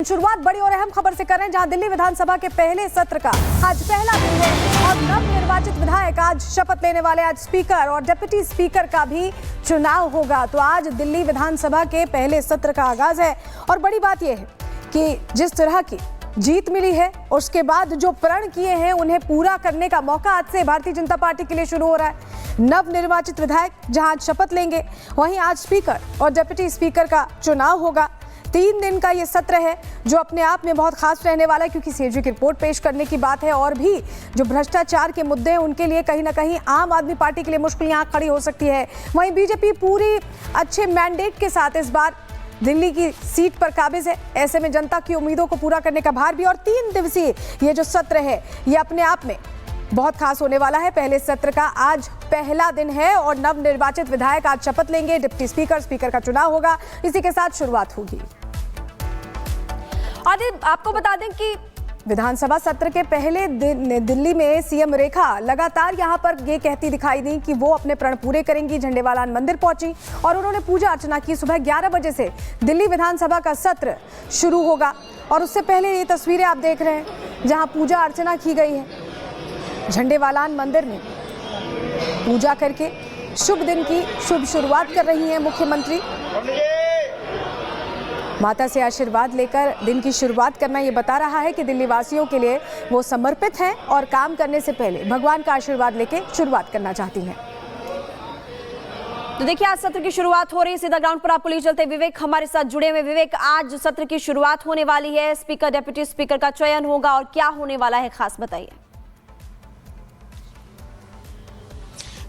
शुरुआत बड़ी और अहम खबर से कर रहे हैं, जहां दिल्ली विधानसभा के पहले सत्र का आज पहला दिन है और नवनिर्वाचित विधायक आज शपथ लेने वाले। आज स्पीकर और डिप्टी स्पीकर का भी चुनाव होगा। तो आज दिल्ली विधानसभा के पहले सत्र का आगाज है और बड़ी बात यह है कि जिस तरह की जीत मिली है उसके बाद जो प्रण किए हैं उन्हें पूरा करने का मौका आज से भारतीय जनता पार्टी के लिए शुरू हो रहा है। नवनिर्वाचित विधायक जहां आज शपथ लेंगे, वहीं आज स्पीकर और डिप्टी स्पीकर का चुनाव होगा। 3 दिन का ये सत्र है जो अपने आप में बहुत खास रहने वाला है, क्योंकि सीएजी की रिपोर्ट पेश करने की बात है और भी जो भ्रष्टाचार के मुद्दे हैं उनके लिए कहीं ना कहीं आम आदमी पार्टी के लिए मुश्किल यहाँ खड़ी हो सकती है। वहीं बीजेपी पूरी अच्छे मैंडेट के साथ इस बार दिल्ली की सीट पर काबिज है। ऐसे में जनता की उम्मीदों को पूरा करने का भार भी। और 3 दिवसीय ये जो सत्र है ये अपने आप में बहुत खास होने वाला है। पहले सत्र का आज पहला दिन है और नवनिर्वाचित विधायक आज शपथ लेंगे। डिप्टी स्पीकर, स्पीकर का चुनाव होगा, इसी के साथ शुरुआत होगी। आदि आपको बता दें कि विधानसभा सत्र के पहले दिन दिल्ली में सीएम रेखा लगातार यहां पर ये कहती दिखाई दी कि वो अपने प्रण पूरे करेंगी। झंडेवालान मंदिर पहुंची और उन्होंने पूजा अर्चना की। सुबह 11 बजे से दिल्ली विधानसभा का सत्र शुरू होगा और उससे पहले ये तस्वीरें आप देख रहे हैं जहां पूजा अर्चना की गई है। झंडेवालान मंदिर में पूजा करके शुभ दिन की शुभ शुरुआत कर रही हैं मुख्यमंत्री। माता से आशीर्वाद लेकर दिन की शुरुआत करना ये बता रहा है कि दिल्ली वासियों के लिए वो समर्पित हैं और काम करने से पहले भगवान का आशीर्वाद लेके शुरुआत करना चाहती हैं। तो देखिए, आज सत्र की शुरुआत हो रही है। सीधा ग्राउंड पर आपको ले चलते विवेक हमारे साथ जुड़े हुए। विवेक, आज सत्र की शुरुआत होने वाली है, स्पीकर डिप्टी स्पीकर का चयन होगा और क्या होने वाला है खास बताइए।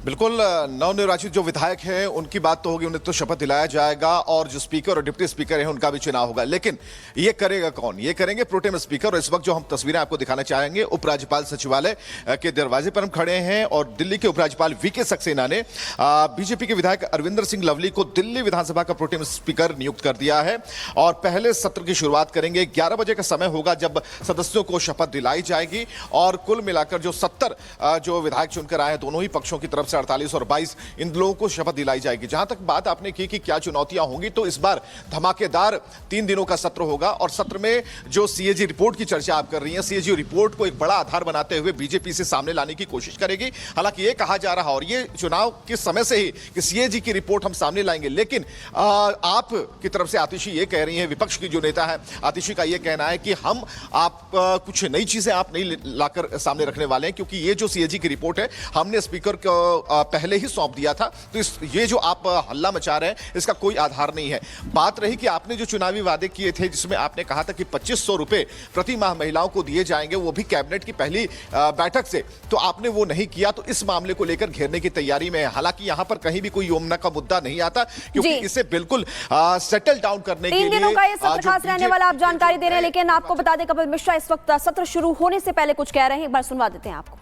बिल्कुल, नवनिर्वाचित जो विधायक हैं उनकी बात तो होगी, उन्हें तो शपथ दिलाया जाएगा और जो स्पीकर और डिप्टी स्पीकर हैं उनका भी चुनाव होगा। लेकिन ये करेगा कौन? ये करेंगे प्रोटेम स्पीकर। और इस वक्त जो हम तस्वीरें आपको दिखाना चाहेंगे, उपराज्यपाल सचिवालय के दरवाजे पर हम खड़े हैं और दिल्ली के उपराज्यपाल वीके सक्सेना ने बीजेपी के विधायक अरविंदर सिंह लवली को दिल्ली विधानसभा का प्रोटेम स्पीकर नियुक्त कर दिया है और पहले सत्र की शुरुआत करेंगे। 11 बजे का समय होगा जब सदस्यों को शपथ दिलाई जाएगी और कुल मिलाकर जो 70 जो विधायक चुनकर आए हैं दोनों ही पक्षों की तरफ 48 और 22 इन लोगों को शपथ दिलाई जाएगी। जहां तक बात आपने की कि क्या चुनौतियां होंगी, तो इस बार धमाकेदार 3 दिनों का सत्र होगा और सत्र में जो सीएजी रिपोर्ट की चर्चा आप कर रही हैं, सीएजी रिपोर्ट को एक बड़ा आधार बनाते हुए बीजेपी से सामने लाने की कोशिश करेगी। हालांकि ये कहा जा रहा और ये चुनाव के समय से ही कि सीएजी की रिपोर्ट हम सामने लाएंगे, लेकिन आप की तरफ से आतिशी ये कह रही है, विपक्ष की जो नेता है आतिशी का ये कहना है कि हम आप कुछ नई चीजें आप नहीं लाकर सामने रखने वाले हैं, क्योंकि ये जो सीएजी की रिपोर्ट है हमने स्पीकर को पहले ही सौंप दिया था। तो ये जो आप हल्ला मचा रहे हैं इसका कोई आधार नहीं है। बात रही कि आपने जो चुनावी वादे किए थे जिसमें आपने कहा था कि 2500 रुपए प्रति माह महिलाओं को दिए जाएंगे, वो भी कैबिनेट की पहली बैठक से, तो आपने वो नहीं किया। तो इस मामले को लेकर घेरने की तैयारी में है। हालांकि यहां पर कहीं भी कोई योमना का मुद्दा नहीं आता, क्योंकि इसे बिल्कुल सेटल डाउन करने के लिए 3 दिनों का ये सत्र खास रहने वाला आप जानकारी दे रहे हैं। लेकिन आपको बता दें कपिल मिश्रा इस वक्त सत्र शुरू होने से पहले कुछ कह रहे हैं, एक बार सुनवा देते हैं आपको।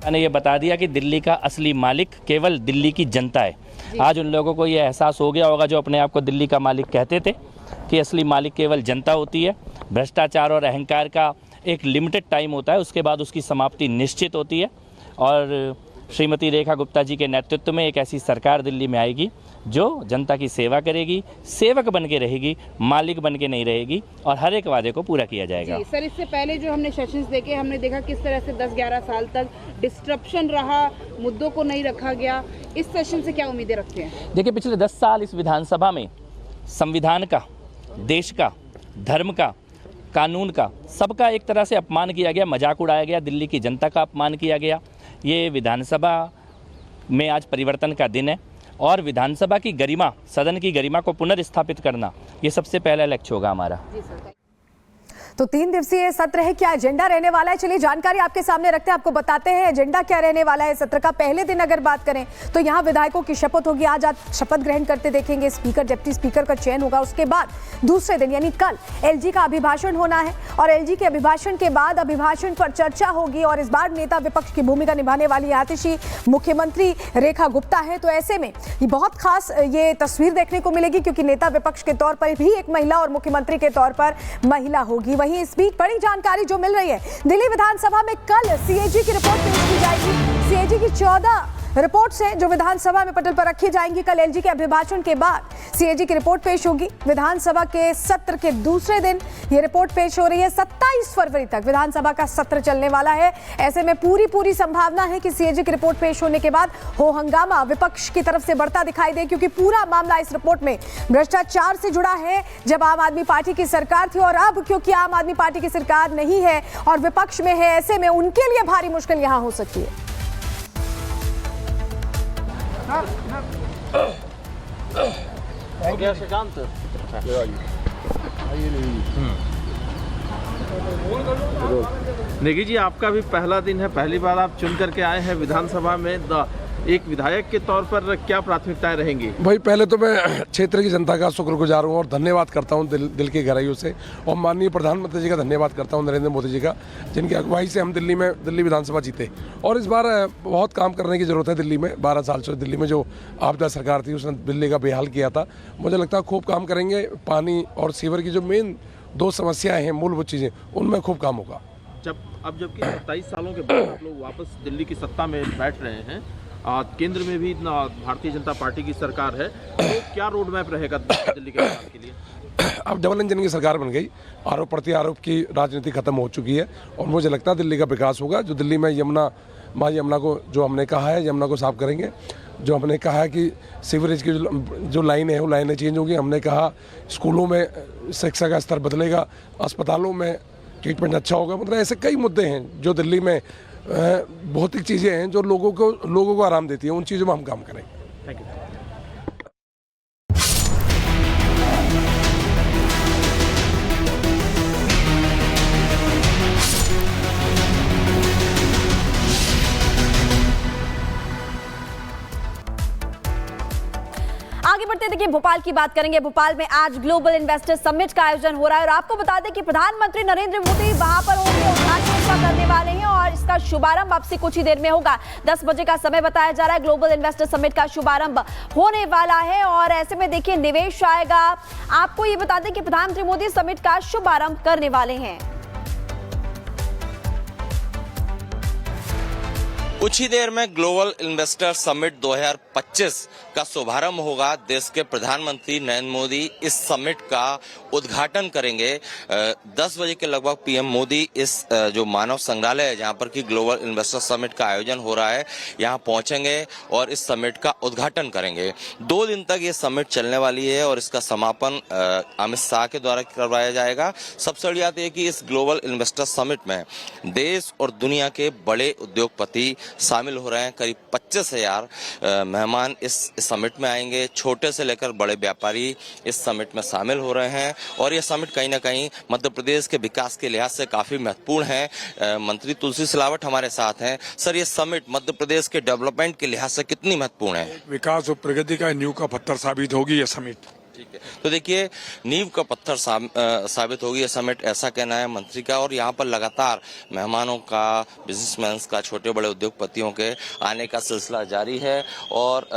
मैंने ये बता दिया कि दिल्ली का असली मालिक केवल दिल्ली की जनता है। आज उन लोगों को ये एहसास हो गया होगा जो अपने आप को दिल्ली का मालिक कहते थे कि असली मालिक केवल जनता होती है। भ्रष्टाचार और अहंकार का एक लिमिटेड टाइम होता है, उसके बाद उसकी समाप्ति निश्चित होती है। और श्रीमती रेखा गुप्ता जी के नेतृत्व में एक ऐसी सरकार दिल्ली में आएगी जो जनता की सेवा करेगी, सेवक बन के रहेगी, मालिक बन के नहीं रहेगी और हर एक वादे को पूरा किया जाएगा। जी सर, इससे पहले जो हमने सेशंस देखे हमने देखा किस तरह से 10-11 साल तक डिस्ट्रप्शन रहा, मुद्दों को नहीं रखा गया। इस सेशन से क्या उम्मीदें रखते हैं? देखिए, पिछले 10 साल इस विधानसभा में संविधान का, देश का, धर्म का, कानून का, सबका एक तरह से अपमान किया गया, मजाक उड़ाया गया, दिल्ली की जनता का अपमान किया गया। ये विधानसभा में आज परिवर्तन का दिन है और विधानसभा की गरिमा, सदन की गरिमा को पुनर्स्थापित करना ये सबसे पहला लक्ष्य होगा हमारा। तो 3 दिवसीय सत्र है, क्या एजेंडा रहने वाला है, चलिए जानकारी आपके सामने रखते हैं, आपको बताते हैं एजेंडा क्या रहने वाला है सत्र का। पहले दिन अगर बात करें तो यहाँ विधायकों की शपथ होगी। आज आप शपथ ग्रहण करते देखेंगे, स्पीकर डिप्टी स्पीकर का चयन होगा। उसके बाद दूसरे दिन यानी कल एलजी का अभिभाषण होना है और एलजी के अभिभाषण के बाद अभिभाषण पर चर्चा होगी और इस बार नेता विपक्ष की भूमिका निभाने वाली आतिशी मुख्यमंत्री रेखा गुप्ता है। तो ऐसे में ये बहुत खास ये तस्वीर देखने को मिलेगी, क्योंकि नेता विपक्ष के तौर पर भी एक महिला और मुख्यमंत्री के तौर पर महिला होगी। वहीं इस बीच बड़ी जानकारी जो मिल रही है, दिल्ली विधानसभा में कल सीएजी की रिपोर्ट पेश की जाएगी। सीएजी की 14 रिपोर्ट से जो विधानसभा में पटल पर रखी जाएंगी। कल एलजी के अभिभाषण के बाद सीएजी की रिपोर्ट पेश होगी। विधानसभा के सत्र के दूसरे दिन ये रिपोर्ट पेश हो रही है। 27 फरवरी तक विधानसभा का सत्र चलने वाला है। ऐसे में पूरी संभावना है कि सीएजी की रिपोर्ट पेश होने के बाद हो हंगामा विपक्ष की तरफ से बढ़ता दिखाई दे, क्योंकि पूरा मामला इस रिपोर्ट में भ्रष्टाचार से जुड़ा है। जब आम आदमी पार्टी की सरकार थी और अब क्योंकि आम आदमी पार्टी की सरकार नहीं है और विपक्ष में है, ऐसे में उनके लिए भारी मुश्किल यहां हो सकती है। नेगी जी, आपका भी पहला दिन है, पहली बार आप चुन करके आए हैं विधानसभा में। एक विधायक के तौर पर क्या प्राथमिकताएं रहेंगी? भाई पहले तो मैं क्षेत्र की जनता का शुक्रगुजार हूँ और धन्यवाद करता हूँ दिल की गहराइयों से, और माननीय प्रधानमंत्री जी का धन्यवाद करता हूँ, नरेंद्र मोदी जी का, जिनकी अगुवाई से हम दिल्ली विधानसभा जीते। और इस बार बहुत काम करने की जरूरत है दिल्ली में। 12 साल से दिल्ली में जो आपदा सरकार थी उसने दिल्ली का बेहाल किया था। मुझे लगता है खूब काम करेंगे। पानी और सीवर की जो मेन 2 समस्याएं हैं, मूलभूत चीज़ें, उनमें खूब काम होगा। जबकि 27 सालों के बाद आप लोग वापस दिल्ली की सत्ता में बैठ रहे हैं, केंद्र में भी भारतीय जनता पार्टी की सरकार है, तो क्या रोड मैप रहेगा दिल्ली के विकास के लिए? अब डबल इंजन की सरकार बन गई, आरोप प्रत्यारोप की राजनीति खत्म हो चुकी है और मुझे लगता है दिल्ली का विकास होगा। जो दिल्ली में यमुना को जो हमने कहा है, यमुना को साफ करेंगे। जो हमने कहा है कि सीवरेज की जो लाइनें हैं वो लाइनें चेंज होंगी। हमने कहा स्कूलों में शिक्षा का स्तर बदलेगा, अस्पतालों में ट्रीटमेंट अच्छा होगा। मतलब ऐसे कई मुद्दे हैं जो दिल्ली में भौतिक चीज़ें हैं जो लोगों को आराम देती हैं। उन चीज़ों में हम काम करेंगे। Thank you. आगे बढ़ते देखिए, भोपाल की बात करेंगे। भोपाल में आज ग्लोबल इन्वेस्टर समिट का आयोजन हो रहा है और आपको बता दें कि प्रधानमंत्री नरेंद्र मोदी वहां पर होंगे, उद्घाटन इसका करने वाले हैं और इसका शुभारंभ अब से कुछ ही देर में होगा। 10 बजे का समय बताया जा रहा है। ग्लोबल इन्वेस्टर समिट का शुभारंभ होने वाला है और ऐसे में देखिए निवेश आएगा। आपको ये बता दें कि प्रधानमंत्री मोदी समिट का शुभारंभ करने वाले हैं। कुछ ही देर में ग्लोबल इन्वेस्टर समिट 2025 का शुभारंभ होगा। देश के प्रधानमंत्री नरेंद्र मोदी इस समिट का उद्घाटन करेंगे। 10 बजे के लगभग पीएम मोदी इस जो मानव संग्रहालय है जहां पर कि ग्लोबल इन्वेस्टर समिट का आयोजन हो रहा है, यहां पहुंचेंगे और इस समिट का उद्घाटन करेंगे। 2 दिन तक ये समिट चलने वाली है और इसका समापन अमित शाह के द्वारा करवाया जाएगा। सबसे बड़ी बात यह कि इस ग्लोबल इन्वेस्टर समिट में देश और दुनिया के बड़े उद्योगपति शामिल हो रहे हैं। करीब 25,000 मेहमान इस समिट में आएंगे। छोटे से लेकर बड़े व्यापारी इस समिट में शामिल हो रहे हैं और यह समिट कहीं ना कहीं मध्य प्रदेश के विकास के लिहाज से काफी महत्वपूर्ण है। मंत्री तुलसी सिलावट हमारे साथ हैं। सर, ये समिट मध्य प्रदेश के डेवलपमेंट के लिहाज से कितनी महत्वपूर्ण है? विकास और प्रगति का नींव का पत्थर साबित होगी ये समिट। ठीक है, तो देखिए नींव का पत्थर साबित होगी ये समिट, ऐसा कहना है मंत्री का। और यहाँ पर लगातार मेहमानों का, बिजनेसमैन का, छोटे बड़े उद्योगपतियों के आने का सिलसिला जारी है और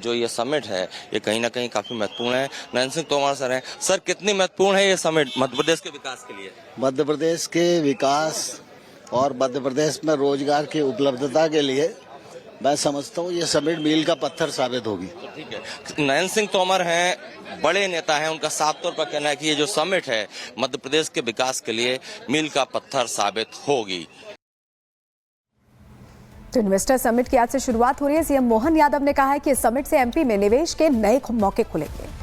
जो ये समिट है ये कहीं ना कहीं काफी महत्वपूर्ण है। नरेंद्र सिंह तोमर सर हैं। सर, कितनी महत्वपूर्ण है ये समिट मध्य प्रदेश के विकास के लिए? मध्य प्रदेश के विकास और मध्य प्रदेश में रोजगार की उपलब्धता के लिए मैं समझता हूँ ये समिट मील का पत्थर साबित होगी। ठीक है, नरेंद्र सिंह तोमर हैं, बड़े नेता हैं, उनका साफ तौर पर कहना है कि ये जो समिट है मध्य प्रदेश के विकास के लिए मील का पत्थर साबित होगी। तो इन्वेस्टर समिट की आज से शुरुआत हो रही है। सीएम मोहन यादव ने कहा है कि इस समिट से एमपी में निवेश के नए मौके खुलेंगे।